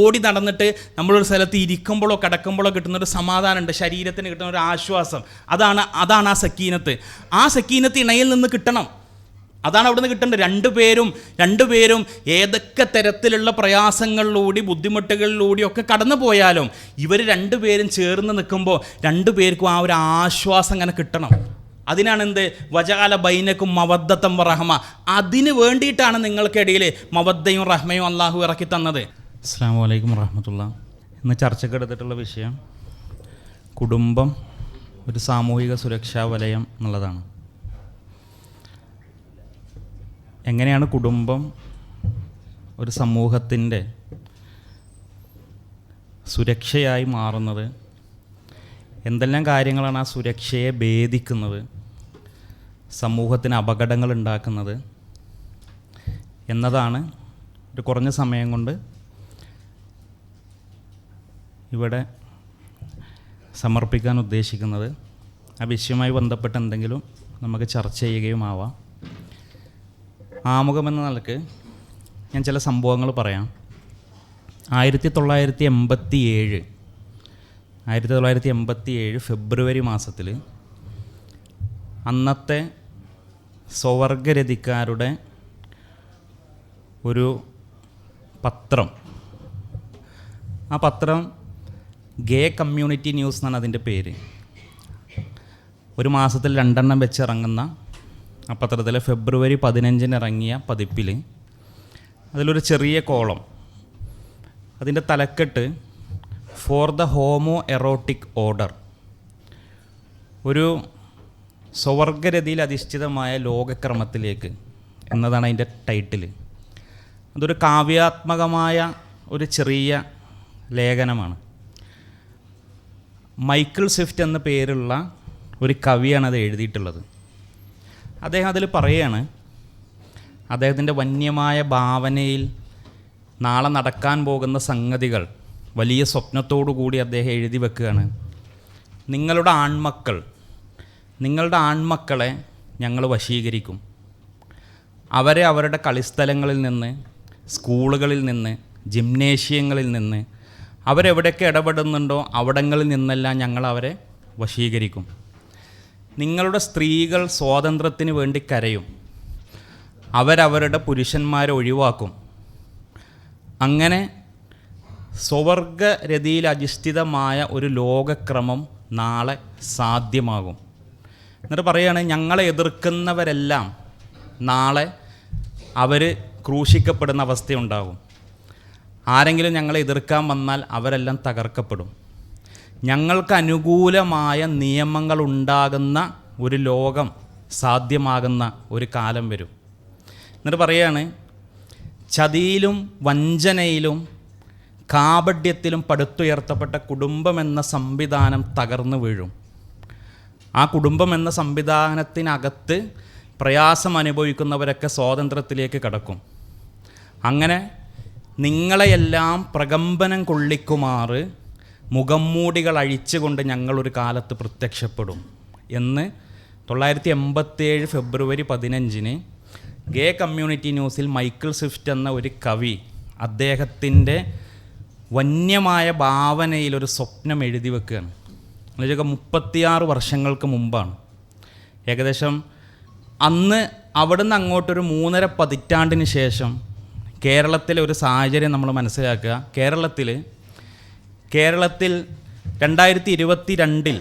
ഓടി നടന്നിട്ട് നമ്മളൊരു സ്ഥലത്ത് ഇരിക്കുമ്പോഴോ കിടക്കുമ്പോഴോ കിട്ടുന്നൊരു സമാധാനമുണ്ട്, ശരീരത്തിന് കിട്ടുന്ന ഒരു ആശ്വാസം. അതാണ് ആ സക്കീനത്ത്. ആ സക്കീനത്ത് ഇണയിൽ നിന്ന് കിട്ടണം. അതാണ് അവിടെ നിന്ന് കിട്ടേണ്ടത്. രണ്ടുപേരും ഏതൊക്കെ തരത്തിലുള്ള പ്രയാസങ്ങളിലൂടെ ബുദ്ധിമുട്ടുകളിലൂടെ ഒക്കെ കടന്നു പോയാലും ഇവർ രണ്ടുപേരും ചേർന്ന് നിൽക്കുമ്പോൾ രണ്ടുപേർക്കും ആ ഒരു ആശ്വാസം അങ്ങനെ കിട്ടണം. അതിനാണ് എന്ത് വജഅല ബൈനക്കും മവദ്ദത്തം വറഹ്മ. അതിന് വേണ്ടിയിട്ടാണ് നിങ്ങൾക്കിടയിൽ മവദ്ദയും റഹ്മയും അള്ളാഹു ഇറക്കി തന്നത്. അസ്സലാമു അലൈക്കും വറഹ്മത്തുള്ളാഹി. ഇന്ന് ചർച്ചയ്ക്ക് എടുത്തിട്ടുള്ള വിഷയം കുടുംബം ഒരു സാമൂഹിക സുരക്ഷാ വലയം എന്നുള്ളതാണ്. എങ്ങനെയാണ് കുടുംബം ഒരു സമൂഹത്തിൻ്റെ സുരക്ഷയായി മാറുന്നത്, എന്തെല്ലാം കാര്യങ്ങളാണ് ആ സുരക്ഷയെ ഭേദിക്കുന്നത്, സമൂഹത്തിന് അപകടങ്ങൾ ഉണ്ടാക്കുന്നത് എന്നതാണ് ഒരു കുറഞ്ഞ സമയം കൊണ്ട് ഇവിടെ സമർപ്പിക്കാൻ ഉദ്ദേശിക്കുന്നത്. ആ വിഷയവുമായി ബന്ധപ്പെട്ട് എന്തെങ്കിലും നമുക്ക് ചർച്ച ചെയ്യുകയും ആവാം. ആമുഖമെന്ന നിലക്ക് ഞാൻ ചില സംഭവങ്ങൾ പറയാം. 1987 ഫെബ്രുവരി മാസത്തിൽ അന്നത്തെ സ്വവർഗരതിക്കാരുടെ ഒരു പത്രം, ആ പത്രം ഗേ കമ്മ്യൂണിറ്റി ന്യൂസ് എന്നാണ് അതിൻ്റെ പേര്. ഒരു മാസത്തിൽ 2 എണ്ണം വെച്ച് ഇറങ്ങുന്ന ആ പത്രത്തിൽ ഫെബ്രുവരി 15 ഇറങ്ങിയ പതിപ്പിൽ അതിലൊരു ചെറിയ കോളം, അതിൻ്റെ തലക്കെട്ട് for the homo erotic order, ഒരു സ്വവർഗരതിയിൽ അധിഷ്ഠിതമായ ലോകക്രമത്തിലേക്ക് എന്നതാണ് അതിൻ്റെ ടൈറ്റിൽ. അതൊരു കാവ്യാത്മകമായ ഒരു ചെറിയ ലേഖനമാണ്. മൈക്കിൾ സ്വിഫ്റ്റ് എന്ന പേരുള്ള ഒരു കവിയാണ് അത് എഴുതിയിട്ടുള്ളത്. അദ്ദേഹം അതിൽ പറയുകയാണ്, അദ്ദേഹത്തിൻ്റെ വന്യമായ ഭാവനയിൽ നാളെ നടക്കാൻ പോകുന്ന സംഗതികൾ വലിയ സ്വപ്നത്തോടു കൂടി അദ്ദേഹം എഴുതി വെക്കുകയാണ്. നിങ്ങളുടെ ആൺമക്കളെ ഞങ്ങൾ വശീകരിക്കും. അവരെ അവരുടെ കളിസ്ഥലങ്ങളിൽ നിന്ന്, സ്കൂളുകളിൽ നിന്ന്, ജിംനേഷ്യങ്ങളിൽ നിന്ന്, അവരെവിടെയൊക്കെ ഇടപെടുന്നുണ്ടോ അവിടങ്ങളിൽ നിന്നെല്ലാം ഞങ്ങൾ അവരെ വശീകരിക്കും. നിങ്ങളുടെ സ്ത്രീകൾ സ്വാതന്ത്ര്യത്തിന് വേണ്ടി കരയും. അവരവരുടെ പുരുഷന്മാരെ ഒഴിവാക്കും. അങ്ങനെ സ്വവർഗരതിയിൽ അധിഷ്ഠിതമായ ഒരു ലോകക്രമം നാളെ സാധ്യമാകും. എന്നിട്ട് പറയുകയാണ്, ഞങ്ങളെ എതിർക്കുന്നവരെല്ലാം നാളെ അവർ ക്രൂശിക്കപ്പെടുന്ന അവസ്ഥയുണ്ടാകും. ആരെങ്കിലും ഞങ്ങളെ എതിർക്കാൻ വന്നാൽ അവരെല്ലാം തകർക്കപ്പെടും. ഞങ്ങൾക്ക് അനുകൂലമായ നിയമങ്ങൾ ഉണ്ടാകുന്ന ഒരു ലോകം സാധ്യമാകുന്ന ഒരു കാലം വരും. എന്നിട്ട് പറയുകയാണ്, ചതിയിലും വഞ്ചനയിലും കാപഢ്യത്തിലും പടുത്തുയർത്തപ്പെട്ട കുടുംബമെന്ന സംവിധാനം തകർന്നു വീഴും. ആ കുടുംബം എന്ന സംവിധാനത്തിനകത്ത് പ്രയാസം അനുഭവിക്കുന്നവരൊക്കെ സ്വാതന്ത്ര്യത്തിലേക്ക് കടക്കും. അങ്ങനെ നിങ്ങളെയെല്ലാം പ്രകമ്പനം കൊള്ളിക്കുമാറ് മുഖംമൂടികൾ അഴിച്ചുകൊണ്ട് ഞങ്ങളൊരു കാലത്ത് പ്രത്യക്ഷപ്പെടും എന്ന് 1987 ഫെബ്രുവരി 15 ഗേ കമ്മ്യൂണിറ്റി ന്യൂസിൽ മൈക്കിൾ സ്വിഫ്റ്റ് എന്ന ഒരു കവി അദ്ദേഹത്തിൻ്റെ വന്യമായ ഭാവനയിലൊരു സ്വപ്നം എഴുതി വെക്കുകയാണ്. എന്നുവെച്ചാൽ 36 വർഷങ്ങൾക്ക് മുമ്പാണ്. ഏകദേശം അന്ന് അവിടുന്ന് അങ്ങോട്ടൊരു 3.5 പതിറ്റാണ്ടിന് ശേഷം കേരളത്തിലെ ഒരു സാഹചര്യം നമ്മൾ മനസ്സിലാക്കുക. കേരളത്തിൽ 2022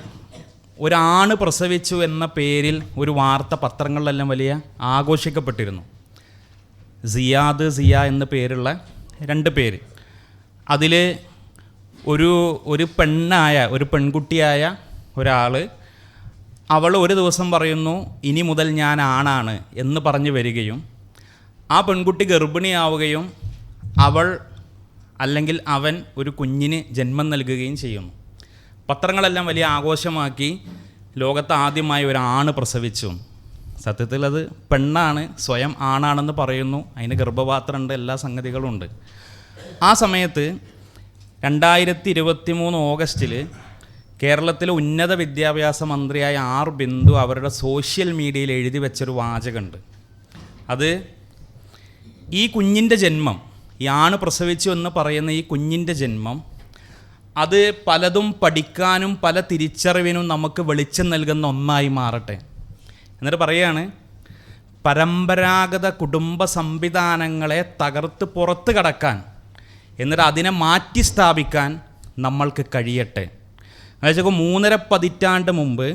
ഒരാണ് പ്രസവിച്ചു എന്ന പേരിൽ ഒരു വാർത്ത പത്രങ്ങളിലെല്ലാം വലിയ ആഘോഷിക്കപ്പെട്ടിരുന്നു. സിയ എന്ന പേരുള്ള 2 പേര്. അതിൽ ഒരു പെൺകുട്ടിയായ ഒരാൾ, അവൾ ഒരു ദിവസം പറയുന്നു ഇനി മുതൽ ഞാൻ ആണാണ് എന്ന് പറഞ്ഞു വരികയും ആ പെൺകുട്ടി ഗർഭിണിയാവുകയും അവൻ ഒരു കുഞ്ഞിന് ജന്മം നൽകുകയും ചെയ്യുന്നു. പത്രങ്ങളെല്ലാം വലിയ ആഘോഷമാക്കി ലോകത്ത് ആദ്യമായി ഒരാണ് പ്രസവിച്ചു. സത്യത്തിൽ അത് പെണ്ണാണ്, സ്വയം ആണാണെന്ന് പറയുന്നു. അതിന് ഗർഭപാത്രമുണ്ട്, എല്ലാ സംഗതികളും ഉണ്ട്. ആ സമയത്ത് 2023 ഓഗസ്റ്റിൽ കേരളത്തിലെ ഉന്നത വിദ്യാഭ്യാസ മന്ത്രിയായ ആർ ബിന്ദു അവരുടെ സോഷ്യൽ മീഡിയയിൽ എഴുതി വെച്ചൊരു വാചകമുണ്ട്. അത് ഈ കുഞ്ഞിൻ്റെ ജന്മം, ഈ ആണ് പ്രസവിച്ചു എന്ന് പറയുന്ന ഈ കുഞ്ഞിൻ്റെ ജന്മം അത് പലതും പഠിക്കാനും പല തിരിച്ചറിവിനും നമുക്ക് വെളിച്ചം നൽകുന്ന ഒന്നായി മാറട്ടെ. എന്നിട്ട് പറയുകയാണ്, പരമ്പരാഗത കുടുംബ സംവിധാനങ്ങളെ തകർത്ത് പുറത്ത് കടക്കാൻ, എന്നിട്ട് അതിനെ മാറ്റി സ്ഥാപിക്കാൻ നമ്മൾക്ക് കഴിയട്ടെ. എന്നുവെച്ചാൽ 3.5 പതിറ്റാണ്ട് മുമ്പ്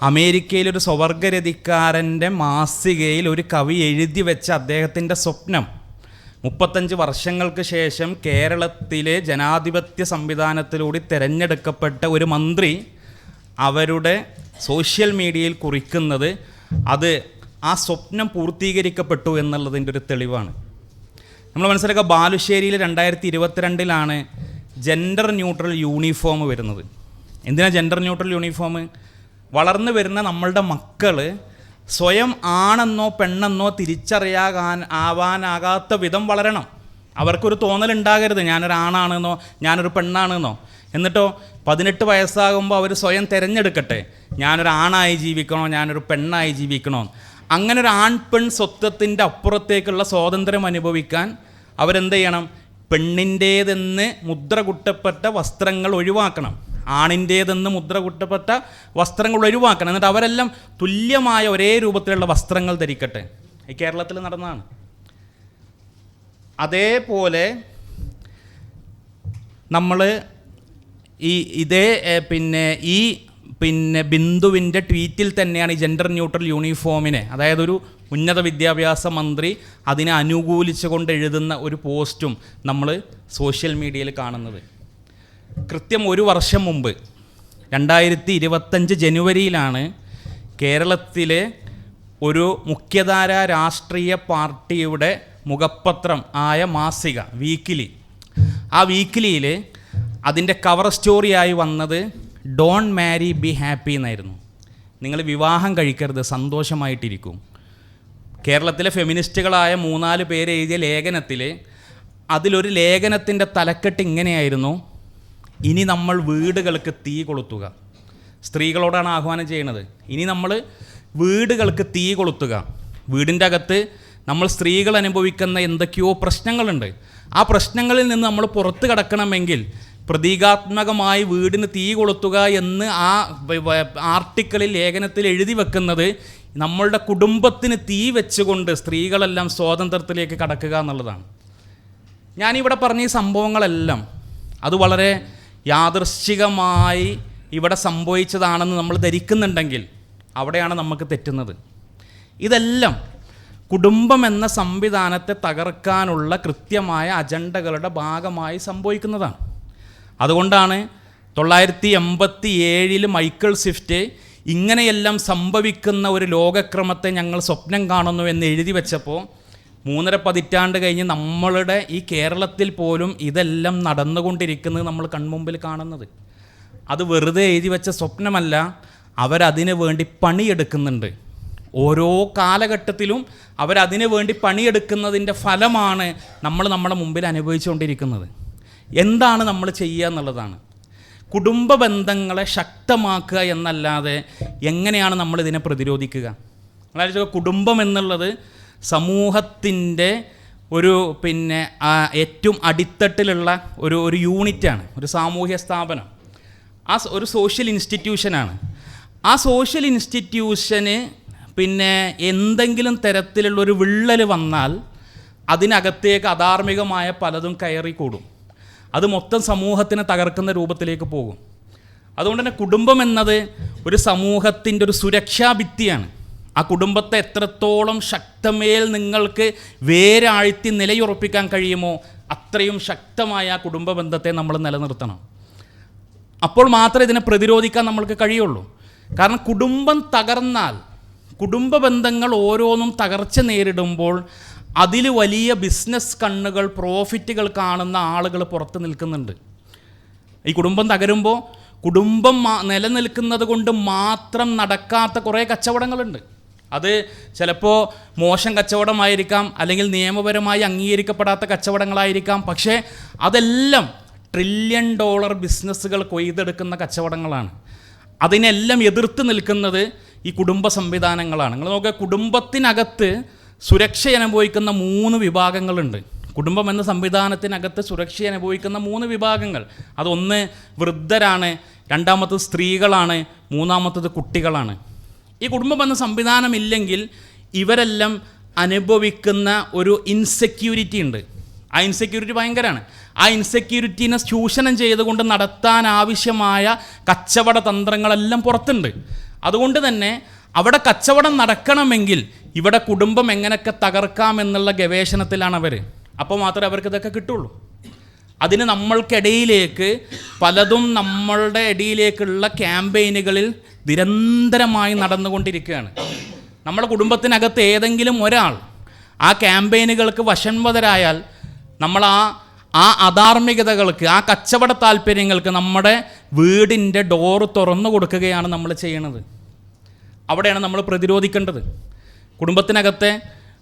അമേരിക്കയിലൊരു സ്വവർഗരതിക്കാരൻ്റെ മാസികയിൽ ഒരു കവി എഴുതി വെച്ച അദ്ദേഹത്തിൻ്റെ സ്വപ്നം 35 വർഷങ്ങൾക്ക് ശേഷം കേരളത്തിലെ ജനാധിപത്യ സംവിധാനത്തിലൂടെ തിരഞ്ഞെടുക്കപ്പെട്ട ഒരു മന്ത്രി അവരുടെ സോഷ്യൽ മീഡിയയിൽ കുറിക്കുന്നത് അത് ആ സ്വപ്നം പൂർത്തീകരിക്കപ്പെട്ടു എന്നുള്ളതിൻ്റെ ഒരു തെളിവാണ്. നമ്മൾ മനസ്സിലാക്കുക, ബാലുശ്ശേരിയിൽ 2022 ജെൻഡർ ന്യൂട്രൽ യൂണിഫോം വരുന്നത്. എന്തിനാണ് ജെൻഡർ ന്യൂട്രൽ യൂണിഫോം? വളർന്നു വരുന്ന നമ്മളുടെ മക്കൾ സ്വയം ആണെന്നോ പെണ്ണെന്നോ ആവാനാകാത്ത വിധം വളരണം. അവർക്കൊരു തോന്നലുണ്ടാകരുത് ഞാനൊരാണാണെന്നോ ഞാനൊരു പെണ്ണാണെന്നോ. എന്നിട്ടോ 18 വയസ്സാകുമ്പോൾ അവർ സ്വയം തിരഞ്ഞെടുക്കട്ടെ, ഞാനൊരു ആണായി ജീവിക്കണോ ഞാനൊരു പെണ്ണായി ജീവിക്കണോ. അങ്ങനെ ഒരു ആൺ പെൺ സ്വത്വത്തിൻ്റെ അപ്പുറത്തേക്കുള്ള സ്വാതന്ത്ര്യം അനുഭവിക്കാൻ അവരെന്ത് ചെയ്യണം? പെണ്ണിൻ്റേതെന്ന് മുദ്ര കുട്ടപ്പെട്ട വസ്ത്രങ്ങൾ ഒഴിവാക്കണം, ആണിൻ്റേതെന്ന് മുദ്ര കുട്ടപ്പെട്ട വസ്ത്രങ്ങൾ ഒഴിവാക്കണം. എന്നിട്ട് അവരെല്ലാം തുല്യമായ ഒരേ രൂപത്തിലുള്ള വസ്ത്രങ്ങൾ ധരിക്കട്ടെ. ഈ കേരളത്തിൽ നടന്നതാണ്. അതേപോലെ നമ്മൾ ഈ ബിന്ദുവിൻ്റെ ട്വീറ്റിൽ തന്നെയാണ് ഈ ജെൻഡർ ന്യൂട്രൽ യൂണിഫോമിനെ, അതായത് ഒരു ഉന്നത വിദ്യാഭ്യാസ മന്ത്രി അതിനെ അനുകൂലിച്ചുകൊണ്ട് എഴുതുന്ന ഒരു പോസ്റ്റും നമ്മൾ സോഷ്യൽ മീഡിയയിൽ കാണുന്നത്. കൃത്യം 1 വർഷം മുമ്പ് 2025 ജനുവരിയിലാണ് കേരളത്തിലെ ഒരു മുഖ്യധാര രാഷ്ട്രീയ പാർട്ടിയുടെ മുഖപത്രം ആയ മാസിക വീക്കിലി, ആ വീക്കിലിയിൽ അതിൻ്റെ കവർ സ്റ്റോറിയായി വന്നത് ഡോണ്ട് മാരി ബി ഹാപ്പി എന്നായിരുന്നു. നിങ്ങൾ വിവാഹം കഴിക്കരുത്, സന്തോഷമായിട്ടിരിക്കും. കേരളത്തിലെ ഫെമിനിസ്റ്റുകളായ 3-4 പേര് എഴുതിയ ലേഖനത്തിൽ അതിലൊരു ലേഖനത്തിൻ്റെ തലക്കെട്ട് ഇങ്ങനെയായിരുന്നു: ഇനി നമ്മൾ വീടുകൾക്ക് തീ കൊളുത്തുക. സ്ത്രീകളോടാണ് ആഹ്വാനം ചെയ്യുന്നത്. ഇനി നമ്മൾ വീടുകൾക്ക് തീ കൊളുത്തുക. വീടിൻ്റെ അകത്ത് നമ്മൾ സ്ത്രീകൾ അനുഭവിക്കുന്ന എന്തൊക്കെയോ പ്രശ്നങ്ങളുണ്ട്. ആ പ്രശ്നങ്ങളിൽ നിന്ന് നമ്മൾ പുറത്ത് കടക്കണമെങ്കിൽ പ്രതീകാത്മകമായി വീടിന് തീ കൊളുത്തുക എന്ന് ആ ആർട്ടിക്കിളിൽ ലേഖനത്തിൽ എഴുതി വെക്കുന്നത് നമ്മളുടെ കുടുംബത്തിന് തീ വെച്ചുകൊണ്ട് സ്ത്രീകളെല്ലാം സ്വാതന്ത്ര്യത്തിലേക്ക് കടക്കുക എന്നുള്ളതാണ്. ഞാനിവിടെ പറഞ്ഞ ഈ സംഭവങ്ങളെല്ലാം അത് വളരെ യാദൃശ്ചികമായി ഇവിടെ സംഭവിച്ചതാണെന്ന് നമ്മൾ ധരിക്കുന്നുണ്ടെങ്കിൽ അവിടെയാണ് നമുക്ക് തെറ്റുന്നത്. ഇതെല്ലാം കുടുംബം എന്ന സംവിധാനത്തെ തകർക്കാനുള്ള കൃത്യമായ അജണ്ടകളുടെ ഭാഗമായി സംഭവിക്കുന്നതാണ്. അതുകൊണ്ടാണ് 987 മൈക്കിൾ സ്വിഫ്റ്റ് ഇങ്ങനെയെല്ലാം സംഭവിക്കുന്ന ഒരു ലോകക്രമത്തെ ഞങ്ങൾ സ്വപ്നം കാണുന്നു എന്ന് എഴുതി വെച്ചപ്പോൾ 3.5 പതിറ്റാണ്ട് കഴിഞ്ഞ് നമ്മളുടെ ഈ കേരളത്തിൽ പോലും ഇതെല്ലാം നടന്നുകൊണ്ടിരിക്കുന്നത് നമ്മൾ കൺമുമ്പിൽ കാണുന്നത്. അത് വെറുതെ എഴുതി വെച്ച സ്വപ്നമല്ല, അവരതിനു വേണ്ടി പണിയെടുക്കുന്നുണ്ട്. ഓരോ കാലഘട്ടത്തിലും അവരതിനു വേണ്ടി പണിയെടുക്കുന്നതിൻ്റെ ഫലമാണ് നമ്മൾ നമ്മുടെ മുമ്പിൽ അനുഭവിച്ചുകൊണ്ടിരിക്കുന്നത്. എന്താണ് നമ്മൾ ചെയ്യുക എന്നുള്ളതാണ്. കുടുംബ ബന്ധങ്ങളെ ശക്തമാക്കുക എന്നല്ലാതെ എങ്ങനെയാണ് നമ്മളിതിനെ പ്രതിരോധിക്കുക? അതായത് കുടുംബം എന്നുള്ളത് സമൂഹത്തിൻ്റെ ഒരു ഏറ്റവും അടിത്തട്ടിലുള്ള ഒരു യൂണിറ്റാണ്, ഒരു സാമൂഹ്യ സ്ഥാപനം, ഒരു സോഷ്യൽ ഇൻസ്റ്റിറ്റ്യൂഷനാണ്. ആ സോഷ്യൽ ഇൻസ്റ്റിറ്റ്യൂഷന് എന്തെങ്കിലും തരത്തിലുള്ളൊരു വിള്ളൽ വന്നാൽ അതിനകത്തേക്ക് അധാർമികമായ പലതും കയറിക്കൂടും. അത് മൊത്തം സമൂഹത്തിനെ തകർക്കുന്ന രൂപത്തിലേക്ക് പോകും. അതുകൊണ്ട് തന്നെ കുടുംബം എന്നത് ഒരു സമൂഹത്തിൻ്റെ ഒരു സുരക്ഷാ ഭിത്തിയാണ്. ആ കുടുംബത്തെ എത്രത്തോളം ശക്തമേൽ നിങ്ങൾക്ക് വേരാഴ്ത്തി നിലയുറപ്പിക്കാൻ കഴിയുമോ അത്രയും ശക്തമായ ആ കുടുംബ ബന്ധത്തെ നമ്മൾ നിലനിർത്തണം. അപ്പോൾ മാത്രമേ ഇതിനെ പ്രതിരോധിക്കാൻ നമ്മൾക്ക് കഴിയുള്ളൂ. കാരണം കുടുംബം തകർന്നാൽ, കുടുംബ ബന്ധങ്ങൾ ഓരോന്നും തകർച്ച നേരിടുമ്പോൾ അതിൽ വലിയ ബിസിനസ് കണ്ണുകൾ, പ്രോഫിറ്റുകൾ കാണുന്ന ആളുകൾ പുറത്ത് നിൽക്കുന്നുണ്ട്. ഈ കുടുംബം തകരുമ്പോൾ കുടുംബം നിലനിൽക്കുന്നത് കൊണ്ട് മാത്രം നടക്കാത്ത കുറേ കച്ചവടങ്ങളുണ്ട്. അത് ചിലപ്പോൾ മോശം കച്ചവടമായിരിക്കാം, അല്ലെങ്കിൽ നിയമപരമായി അംഗീകരിക്കപ്പെടാത്ത കച്ചവടങ്ങളായിരിക്കാം. പക്ഷേ അതെല്ലാം $1 ട്രില്യൺ ബിസിനസ്സുകൾ കൊയ്തെടുക്കുന്ന കച്ചവടങ്ങളാണ്. അതിനെല്ലാം എതിർത്ത് നിൽക്കുന്നത് ഈ കുടുംബ സംവിധാനങ്ങളാണ്. നിങ്ങൾ നോക്കുക, കുടുംബത്തിനകത്ത് സുരക്ഷ അനുഭവിക്കുന്ന 3 വിഭാഗങ്ങളുണ്ട്. കുടുംബം എന്ന സംവിധാനത്തിനകത്ത് സുരക്ഷ അനുഭവിക്കുന്ന 3 വിഭാഗങ്ങൾ. അതൊന്ന് വൃദ്ധരാണ്, രണ്ടാമത്തത് സ്ത്രീകളാണ്, മൂന്നാമത്തത് കുട്ടികളാണ്. ഈ കുടുംബം എന്ന സംവിധാനം ഇല്ലെങ്കിൽ ഇവരെല്ലാം അനുഭവിക്കുന്ന ഒരു ഇൻസെക്യൂരിറ്റി ഉണ്ട്. ആ ഇൻസെക്യൂരിറ്റി ഭയങ്കരമാണ്. ആ ഇൻസെക്യൂരിറ്റീനെ ചൂഷണം ചെയ്തുകൊണ്ട് നടത്താൻ ആവശ്യമായ കച്ചവട തന്ത്രങ്ങളെല്ലാം പുറത്തുണ്ട്. അതുകൊണ്ട് തന്നെ അവിടെ കച്ചവടം നടക്കണമെങ്കിൽ ഇവിടെ കുടുംബം എങ്ങനെയൊക്കെ തകർക്കാമെന്നുള്ള ഗവേഷണത്തിലാണ് അവർ. അപ്പോൾ മാത്രമേ അവർക്ക് ഇതൊക്കെ കിട്ടുള്ളൂ. അതിന് നമ്മൾക്കിടയിലേക്ക് പലതും നമ്മളുടെ ഇടയിലേക്കുള്ള ക്യാമ്പയിനുകളിൽ നിരന്തരമായി നടന്നുകൊണ്ടിരിക്കുകയാണ്. നമ്മുടെ കുടുംബത്തിനകത്ത് ഏതെങ്കിലും ഒരാൾ ആ ക്യാമ്പയിനുകൾക്ക് വശംവദരായാൽ നമ്മൾ ആ അധാർമികതകൾക്ക്, ആ കച്ചവട താല്പര്യങ്ങൾക്ക് നമ്മുടെ വീടിൻ്റെ ഡോറ് തുറന്നു കൊടുക്കുകയാണ് നമ്മൾ ചെയ്യണത്. അവിടെയാണ് നമ്മൾ പ്രതിരോധിക്കേണ്ടത്. കുടുംബത്തിനകത്തെ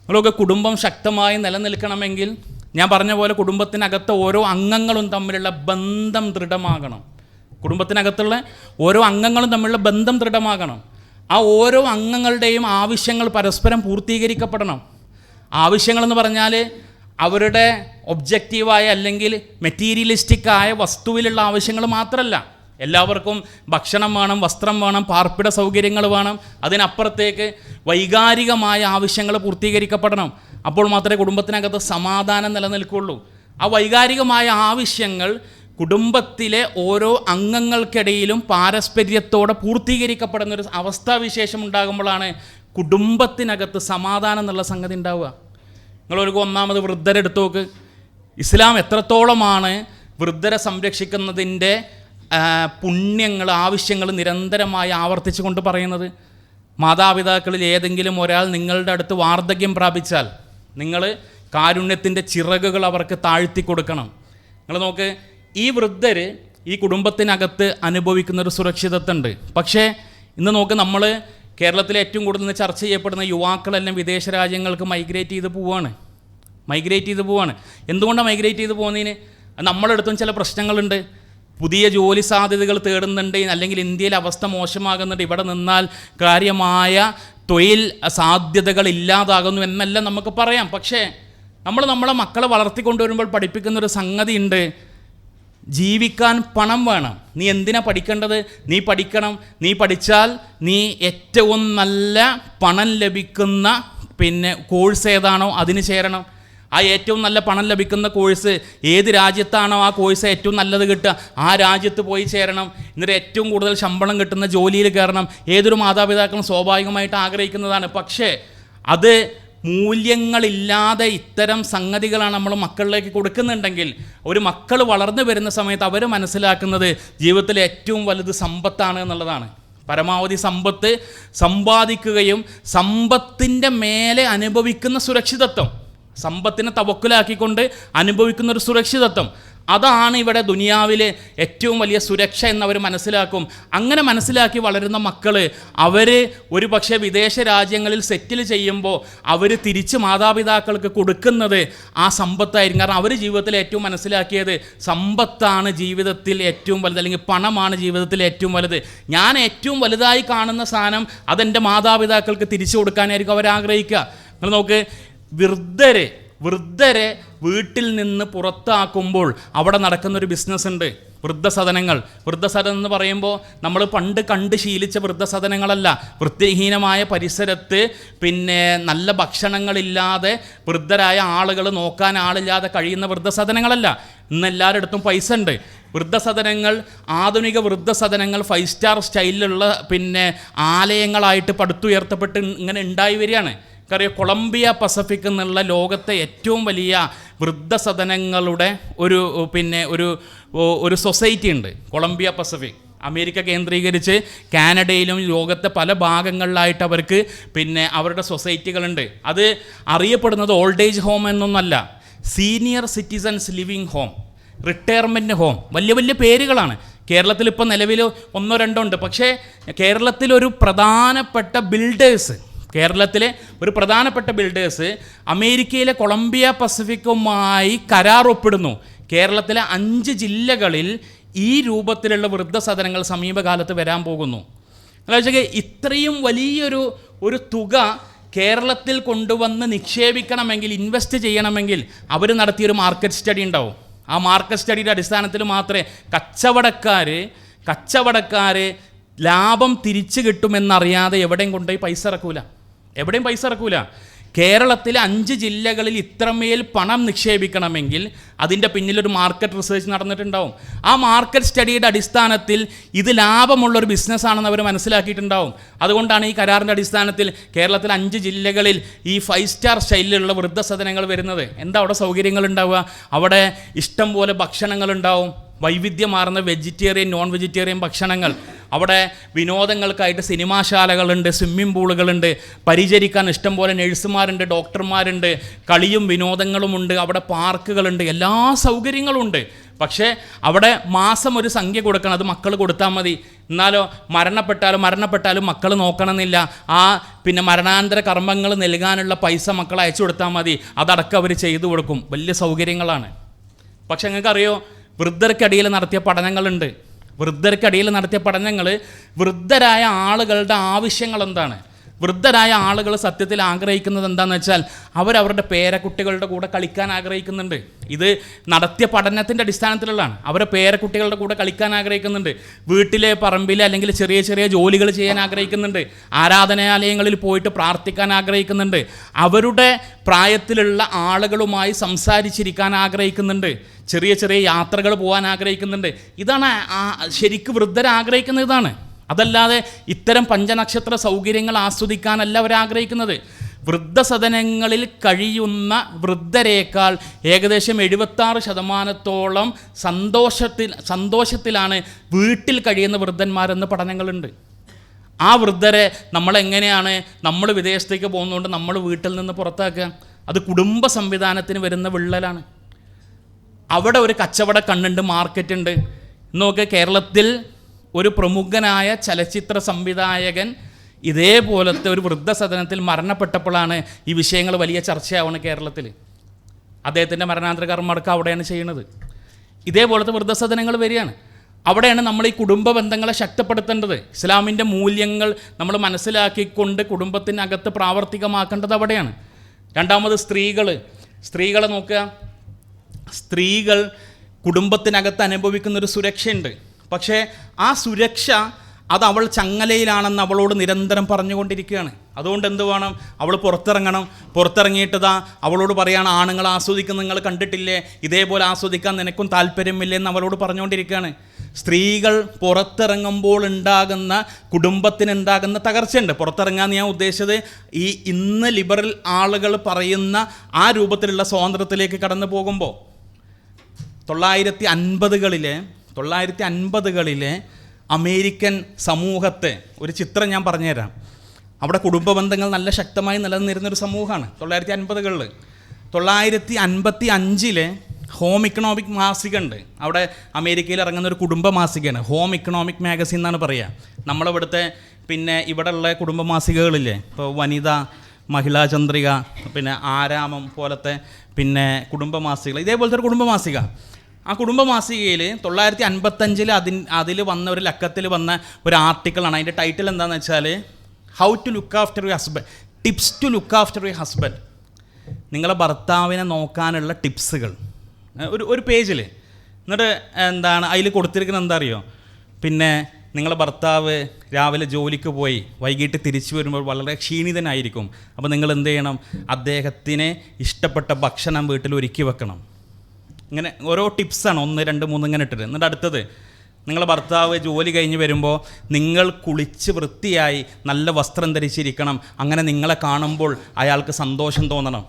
നമ്മളൊക്കെ കുടുംബം ശക്തമായി നിലനിൽക്കണമെങ്കിൽ ഞാൻ പറഞ്ഞ പോലെ കുടുംബത്തിനകത്ത് ഓരോ അംഗങ്ങളും തമ്മിലുള്ള ബന്ധം ദൃഢമാകണം. കുടുംബത്തിനകത്തുള്ള ഓരോ അംഗങ്ങളും തമ്മിലുള്ള ബന്ധം ദൃഢമാകണം. ആ ഓരോ അംഗങ്ങളുടെയും ആവശ്യങ്ങൾ പരസ്പരം പൂർത്തീകരിക്കപ്പെടണം. ആവശ്യങ്ങളെന്ന് പറഞ്ഞാൽ അവരുടെ ഒബ്ജക്റ്റീവായ അല്ലെങ്കിൽ മെറ്റീരിയലിസ്റ്റിക്കായ വസ്തുവിലുള്ള ആവശ്യങ്ങൾ മാത്രമല്ല. എല്ലാവർക്കും ഭക്ഷണം വേണം, വസ്ത്രം വേണം, പാർപ്പിട സൗകര്യങ്ങൾ വേണം. അതിനപ്പുറത്തേക്ക് വൈകാരികമായ ആവശ്യങ്ങൾ പൂർത്തീകരിക്കപ്പെടണം. അപ്പോൾ മാത്രമേ കുടുംബത്തിനകത്ത് സമാധാനം നിലനിൽക്കുകയുള്ളൂ. ആ വൈകാരികമായ ആവശ്യങ്ങൾ കുടുംബത്തിലെ ഓരോ അംഗങ്ങൾക്കിടയിലും പാരസ്പര്യത്തോടെ പൂർത്തീകരിക്കപ്പെടുന്നൊരു അവസ്ഥാവിശേഷം ഉണ്ടാകുമ്പോഴാണ് കുടുംബത്തിനകത്ത് സമാധാനം എന്നുള്ള സംഗതി ഉണ്ടാവുക. നിങ്ങളൊരു ഒന്നാമത് വൃദ്ധരെടുത്ത് നോക്ക്. ഇസ്ലാം എത്രത്തോളമാണ് വൃദ്ധരെ സംരക്ഷിക്കുന്നതിൻ്റെ പുണ്യങ്ങൾ, ആവശ്യങ്ങൾ നിരന്തരമായി ആവർത്തിച്ചു കൊണ്ട് പറയുന്നത്. മാതാപിതാക്കളിൽ ഏതെങ്കിലും ഒരാൾ നിങ്ങളുടെ അടുത്ത് വാർദ്ധക്യം പ്രാപിച്ചാൽ നിങ്ങൾ കാരുണ്യത്തിൻ്റെ ചിറകുകൾ അവർക്ക് താഴ്ത്തി കൊടുക്കണം. നിങ്ങൾ നോക്ക്, ഈ വൃദ്ധർ ഈ കുടുംബത്തിനകത്ത് അനുഭവിക്കുന്നൊരു സുരക്ഷിതത്വമുണ്ട്. പക്ഷേ ഇന്ന് നോക്ക്, നമ്മൾ കേരളത്തിലെ ഏറ്റവും കൂടുതൽ ചർച്ച ചെയ്യപ്പെടുന്ന യുവാക്കളെല്ലാം വിദേശ രാജ്യങ്ങൾക്ക് മൈഗ്രേറ്റ് ചെയ്ത് പോവുകയാണ്. എന്തുകൊണ്ടാണ് മൈഗ്രേറ്റ് ചെയ്ത് പോകുന്നതിന്? നമ്മളെടുത്തും ചില പ്രശ്നങ്ങളുണ്ട്. പുതിയ ജോലി സാധ്യതകൾ തേടുന്നുണ്ട്, അല്ലെങ്കിൽ ഇന്ത്യയിലെ അവസ്ഥ മോശമാകുന്നുണ്ട്, ഇവിടെ നിന്നാൽ കാര്യമായ തൊഴിൽ സാധ്യതകൾ ഇല്ലാതാകുന്നു എന്നെല്ലാം നമുക്ക് പറയാം. പക്ഷേ നമ്മളെ മക്കളെ വളർത്തിക്കൊണ്ടുവരുമ്പോൾ പഠിപ്പിക്കുന്നൊരു സംഗതി ഉണ്ട്. ജീവിക്കാൻ പണം വേണം. നീ എന്തിനാ പഠിക്കേണ്ടത്? നീ പഠിക്കണം. നീ പഠിച്ചാൽ നീ ഏറ്റവും നല്ല പണം ലഭിക്കുന്ന കോഴ്സ് ഏതാണോ അതിന് ചേരണം. ആ ഏറ്റവും നല്ല പണം ലഭിക്കുന്ന കോഴ്സ് ഏത് രാജ്യത്താണോ ആ കോഴ്സ് ഏറ്റവും നല്ലത് കിട്ടുക, ആ രാജ്യത്ത് പോയി ചേരണം. എന്നിട്ട് ഏറ്റവും കൂടുതൽ ശമ്പളം കിട്ടുന്ന ജോലിയിൽ കയറണം. ഏതൊരു മാതാപിതാക്കളും സ്വാഭാവികമായിട്ട് ആഗ്രഹിക്കുന്നതാണ്. പക്ഷേ അത് മൂല്യങ്ങളില്ലാതെ ഇത്തരം സംഗതികളാണ് നമ്മൾ മക്കളിലേക്ക് കൊടുക്കുന്നുണ്ടെങ്കിൽ ഒരു മക്കൾ വളർന്നു വരുന്ന സമയത്ത് അവർ മനസ്സിലാക്കുന്നത് ജീവിതത്തിലെ ഏറ്റവും വലുത് സമ്പത്താണ് എന്നുള്ളതാണ്. പരമാവധി സമ്പത്ത് സമ്പാദിക്കുകയും സമ്പത്തിൻ്റെ മേലെ അനുഭവിക്കുന്ന സുരക്ഷിതത്വം, സമ്പത്തിനെ തവക്കുലാക്കിക്കൊണ്ട് അനുഭവിക്കുന്നൊരു സുരക്ഷിതത്വം, അതാണ് ഇവിടെ ദുനിയാവിലെ ഏറ്റവും വലിയ സുരക്ഷ എന്നവർ മനസ്സിലാക്കും. അങ്ങനെ മനസ്സിലാക്കി വളരുന്ന മക്കൾ അവർ ഒരു പക്ഷേ വിദേശ രാജ്യങ്ങളിൽ സെറ്റിൽ ചെയ്യുമ്പോൾ അവർ തിരിച്ച് മാതാപിതാക്കൾക്ക് കൊടുക്കുന്നത് ആ സമ്പത്തായിരിക്കും. കാരണം അവർ ജീവിതത്തിൽ ഏറ്റവും മനസ്സിലാക്കിയത് സമ്പത്താണ് ജീവിതത്തിൽ ഏറ്റവും വലുത്, അല്ലെങ്കിൽ പണമാണ് ജീവിതത്തിൽ ഏറ്റവും വലുത്. ഞാൻ ഏറ്റവും വലുതായി കാണുന്ന സാധനം അതെൻ്റെ മാതാപിതാക്കൾക്ക് തിരിച്ചു കൊടുക്കാനായിരിക്കും അവരാഗ്രഹിക്കുക. നിങ്ങൾ നോക്ക്, വൃദ്ധരെ വീട്ടിൽ നിന്ന് പുറത്താക്കുമ്പോൾ അവിടെ നടക്കുന്നൊരു ബിസിനസ് ഉണ്ട്. വൃദ്ധസദനങ്ങൾ എന്ന് പറയുമ്പോൾ നമ്മൾ പണ്ട് കണ്ട് ശീലിച്ച വൃദ്ധസദനങ്ങളല്ല. വൃത്തിഹീനമായ പരിസരത്ത് നല്ല ഭക്ഷണങ്ങളില്ലാതെ വൃദ്ധരായ ആളുകൾ നോക്കാൻ ആളില്ലാതെ കഴിയുന്ന വൃദ്ധസദനങ്ങളല്ല. ഇന്ന് എല്ലാവരുടെ പൈസ ഉണ്ട്. വൃദ്ധസദനങ്ങൾ, ആധുനിക വൃദ്ധസദനങ്ങൾ 5 സ്റ്റാർ സ്റ്റൈലിലുള്ള ആലയങ്ങളായിട്ട് പടുത്തുയർത്തപ്പെട്ട് ഇങ്ങനെ ഉണ്ടായി വരികയാണ്. അറിയാം, കൊളംബിയ പസഫിക് എന്നുള്ള ലോകത്തെ ഏറ്റവും വലിയ വൃദ്ധസദനങ്ങളുടെ ഒരു സൊസൈറ്റി ഉണ്ട്, കൊളംബിയ പസഫിക്. അമേരിക്ക കേന്ദ്രീകരിച്ച് കാനഡയിലും ലോകത്തെ പല ഭാഗങ്ങളിലായിട്ട് അവർക്ക് അവരുടെ സൊസൈറ്റികളുണ്ട്. അത് അറിയപ്പെടുന്നത് ഓൾഡ് ഏജ് ഹോം എന്നൊന്നല്ല, senior citizens living home, retirement home, വലിയ വലിയ പേരുകളാണ്. കേരളത്തിൽ ഇപ്പോൾ നിലവിൽ 1-2 ഉണ്ട്. പക്ഷേ കേരളത്തിലൊരു പ്രധാനപ്പെട്ട ബിൽഡേഴ്സ് അമേരിക്കയിലെ കൊളംബിയ പസഫിക്കുമായി കരാർ ഒപ്പിടുന്നു. കേരളത്തിലെ 5 ജില്ലകളിൽ ഈ രൂപത്തിലുള്ള വൃദ്ധസദനങ്ങൾ സമീപകാലത്ത് വരാൻ പോകുന്നു. അതായത് ഇത്രയും വലിയൊരു തുക കേരളത്തിൽ കൊണ്ടുവന്ന് നിക്ഷേപിക്കണമെങ്കിൽ, ഇൻവെസ്റ്റ് ചെയ്യണമെങ്കിൽ അവർ നടത്തിയൊരു മാർക്കറ്റ് സ്റ്റഡി ഉണ്ടാവും. ആ മാർക്കറ്റ് സ്റ്റഡിയുടെ അടിസ്ഥാനത്തിൽ മാത്രമേ കച്ചവടക്കാർ ലാഭം തിരിച്ചു കിട്ടുമെന്നറിയാതെ എവിടെയും കൊണ്ടുപോയി പൈസ ഇറക്കൂല. കേരളത്തിലെ 5 ജില്ലകളിൽ ഇത്രമേൽ പണം നിക്ഷേപിക്കണമെങ്കിൽ അതിൻ്റെ പിന്നിലൊരു മാർക്കറ്റ് റിസർച്ച് നടന്നിട്ടുണ്ടാവും. ആ മാർക്കറ്റ് സ്റ്റഡിയുടെ അടിസ്ഥാനത്തിൽ ഇത് ലാഭമുള്ളൊരു ബിസിനസ്സാണെന്ന് അവർ മനസ്സിലാക്കിയിട്ടുണ്ടാവും. അതുകൊണ്ടാണ് ഈ കരാറിൻ്റെ അടിസ്ഥാനത്തിൽ കേരളത്തിലെ 5 ജില്ലകളിൽ ഈ 5 സ്റ്റാർ സ്റ്റൈലിലുള്ള വൃദ്ധസദനങ്ങൾ വരുന്നത്. എന്താ അവിടെ സൗകര്യങ്ങൾ ഉണ്ടാവുക? അവിടെ ഇഷ്ടം പോലെ ഭക്ഷണങ്ങളുണ്ടാവും, വൈവിധ്യമാർന്ന വെജിറ്റേറിയൻ, നോൺ വെജിറ്റേറിയൻ ഭക്ഷണങ്ങൾ. അവിടെ വിനോദങ്ങൾക്കായിട്ട് സിനിമാശാലകളുണ്ട്, സ്വിമ്മിംഗ് പൂളുകളുണ്ട്, പരിചരിക്കാൻ ഇഷ്ടം പോലെ നഴ്സുമാരുണ്ട്, ഡോക്ടർമാരുണ്ട്, കളിയും വിനോദങ്ങളുമുണ്ട്, അവിടെ പാർക്കുകളുണ്ട്, എല്ലാ സൗകര്യങ്ങളുമുണ്ട്. പക്ഷേ അവിടെ മാസം ഒരു സംഖ്യ കൊടുക്കണം, അത് മക്കൾ കൊടുത്താൽ മതി. എന്നാലോ മരണപ്പെട്ടാലും മക്കൾ നോക്കണമെന്നില്ല. പിന്നെ മരണാനന്തര കർമ്മങ്ങൾ നൽകാനുള്ള പൈസ മക്കൾ അയച്ചു കൊടുത്താൽ മതി, അതടക്കം അവർ ചെയ്തു കൊടുക്കും. വലിയ സൗകര്യങ്ങളാണ്. പക്ഷെ നിങ്ങൾക്കറിയോ, വൃദ്ധർക്കിടയിൽ നടത്തിയ പഠനങ്ങൾ വൃദ്ധരായ ആളുകളുടെ ആവശ്യങ്ങൾ എന്താണ്? വൃദ്ധരായ ആളുകൾ സത്യത്തിൽ ആഗ്രഹിക്കുന്നത് എന്താണെന്ന് വെച്ചാൽ അവരവരുടെ പേരക്കുട്ടികളുടെ കൂടെ കളിക്കാൻ ആഗ്രഹിക്കുന്നുണ്ട്. ഇത് നടത്തിയ പഠനത്തിൻ്റെ അടിസ്ഥാനത്തിലുള്ളതാണ്. അവരെ പേരക്കുട്ടികളുടെ കൂടെ കളിക്കാൻ ആഗ്രഹിക്കുന്നുണ്ട്, വീട്ടിലെ പറമ്പിൽ അല്ലെങ്കിൽ ചെറിയ ചെറിയ ജോലികൾ ചെയ്യാൻ ആഗ്രഹിക്കുന്നുണ്ട്, ആരാധനാലയങ്ങളിൽ പോയിട്ട് പ്രാർത്ഥിക്കാൻ ആഗ്രഹിക്കുന്നുണ്ട്, അവരുടെ പ്രായത്തിലുള്ള ആളുകളുമായി സംസാരിച്ചിരിക്കാൻ ആഗ്രഹിക്കുന്നുണ്ട്, ചെറിയ ചെറിയ യാത്രകൾ പോകാൻ ആഗ്രഹിക്കുന്നുണ്ട്. ഇതാണ് ശരിക്കും വൃദ്ധർ ആഗ്രഹിക്കുന്നത്. ഇതാണ്. അതല്ലാതെ ഇത്തരം പഞ്ചനക്ഷത്ര സൗകര്യങ്ങൾ ആസ്വദിക്കാനല്ല അവരാഗ്രഹിക്കുന്നത്. വൃദ്ധസദനങ്ങളിൽ കഴിയുന്ന വൃദ്ധരേക്കാൾ ഏകദേശം 76% സന്തോഷത്തിലാണ് വീട്ടിൽ കഴിയുന്ന വൃദ്ധന്മാരെന്ന് പഠനങ്ങളുണ്ട്. ആ വൃദ്ധരെ നമ്മളെങ്ങനെയാണ് നമ്മൾ വിദേശത്തേക്ക് പോകുന്നതുകൊണ്ട് നമ്മൾ വീട്ടിൽ നിന്ന് പുറത്താക്കുക? അത് കുടുംബ സംവിധാനത്തിന് വരുന്ന വിള്ളലാണ്. അവിടെ ഒരു കച്ചവട കണ്ണുണ്ട്, മാർക്കറ്റുണ്ട്. നോക്ക്, കേരളത്തിൽ ഒരു പ്രമുഖനായ ചലച്ചിത്ര സംവിധായകൻ ഇതേപോലത്തെ ഒരു വൃദ്ധസദനത്തിൽ മരണപ്പെട്ടപ്പോഴാണ് ഈ വിഷയങ്ങൾ വലിയ ചർച്ചയാവുന്നത് കേരളത്തിൽ. അദ്ദേഹത്തിൻ്റെ മരണാനന്തര കർമ്മടക്കം അവിടെയാണ് ചെയ്യുന്നത്. ഇതേപോലത്തെ വൃദ്ധസദനങ്ങൾ വരികയാണ്. അവിടെയാണ് നമ്മൾ ഈ കുടുംബ ബന്ധങ്ങളെ ശക്തിപ്പെടുത്തേണ്ടത്. ഇസ്ലാമിൻ്റെ മൂല്യങ്ങൾ നമ്മൾ മനസ്സിലാക്കിക്കൊണ്ട് കുടുംബത്തിനകത്ത് പ്രാവർത്തികമാക്കേണ്ടത് അവിടെയാണ്. രണ്ടാമത് സ്ത്രീകളെ നോക്കുക. സ്ത്രീകൾ കുടുംബത്തിനകത്ത് അനുഭവിക്കുന്നൊരു സുരക്ഷയുണ്ട്. പക്ഷേ ആ സുരക്ഷ അത് അവൾ ചങ്ങലയിലാണെന്ന് അവളോട് നിരന്തരം പറഞ്ഞുകൊണ്ടിരിക്കുകയാണ്. അതുകൊണ്ട് എന്ത് വേണം? അവൾ പുറത്തിറങ്ങിയിട്ടതാ അവളോട് പറയാണ്, ആണുങ്ങൾ ആസ്വദിക്കുന്ന നിങ്ങൾ കണ്ടിട്ടില്ലേ, ഇതേപോലെ ആസ്വദിക്കാൻ നിനക്കും താല്പര്യമില്ലെന്ന് അവളോട് പറഞ്ഞുകൊണ്ടിരിക്കുകയാണ്. സ്ത്രീകൾ പുറത്തിറങ്ങുമ്പോൾ കുടുംബത്തിനുണ്ടാകുന്ന തകർച്ചയുണ്ട്. പുറത്തിറങ്ങാന്ന് ഞാൻ ഉദ്ദേശിച്ചത് ഈ ഇന്ന് ലിബറൽ ആളുകൾ പറയുന്ന ആ രൂപത്തിലുള്ള സ്വാതന്ത്ര്യത്തിലേക്ക് കടന്നു പോകുമ്പോൾ 1950കളിലെ അമേരിക്കൻ സമൂഹത്തെ ഒരു ചിത്രം ഞാൻ പറഞ്ഞുതരാം. അവിടെ കുടുംബ ബന്ധങ്ങൾ നല്ല ശക്തമായി നിലനിന്നിരുന്നൊരു സമൂഹമാണ് 1950കളിൽ. 1955 ഹോം ഇക്കണോമിക് മാസിക ഉണ്ട്. അവിടെ അമേരിക്കയിൽ ഇറങ്ങുന്ന ഒരു കുടുംബ മാസികയാണ്, ഹോം ഇക്കണോമിക് മാഗസിൻ എന്നാണ് പറയുക. നമ്മളിവിടുത്തെ ഇവിടെയുള്ള കുടുംബ മാസികകളില്ലേ, ഇപ്പോൾ വനിത, മഹിളാ ചന്ദ്രിക, പിന്നെ ആരാമം പോലത്തെ കുടുംബ മാസികകൾ, ഇതേപോലത്തെ ഒരു കുടുംബ മാസിക. ആ കുടുംബ മാസികയിൽ 1955 അതിൽ വന്ന ഒരു ലക്കത്തിൽ വന്ന ഒരു ആർട്ടിക്കിളാണ്. അതിൻ്റെ ടൈറ്റിൽ എന്താണെന്ന് വെച്ചാൽ how to look after your husband, tips to look after your husband. നിങ്ങളെ ഭർത്താവിനെ നോക്കാനുള്ള ടിപ്സുകൾ ഒരു പേജിൽ. എന്നിട്ട് അതിൽ കൊടുത്തിരിക്കുന്നത് എന്താ അറിയോ? നിങ്ങളെ ഭർത്താവ് രാവിലെ ജോലിക്ക് പോയി വൈകിട്ട് തിരിച്ചു വരുമ്പോൾ വളരെ ക്ഷീണിതനായിരിക്കും. അപ്പോൾ നിങ്ങൾ എന്ത് ചെയ്യണം? അദ്ദേഹത്തിന് ഇഷ്ടപ്പെട്ട ഭക്ഷണം വീട്ടിൽ ഒരുക്കി വെക്കണം. ഇങ്ങനെ ഓരോ ടിപ്സാണ്, 1, 2, 3 ഇങ്ങനെ ഇട്ടിട്ട്. എന്നിട്ട് അടുത്തത്, നിങ്ങളുടെ ഭർത്താവ് ജോലി കഴിഞ്ഞ് വരുമ്പോൾ നിങ്ങൾ കുളിച്ച് വൃത്തിയായി നല്ല വസ്ത്രം ധരിച്ചിരിക്കണം. അങ്ങനെ നിങ്ങളെ കാണുമ്പോൾ അയാൾക്ക് സന്തോഷം തോന്നണം.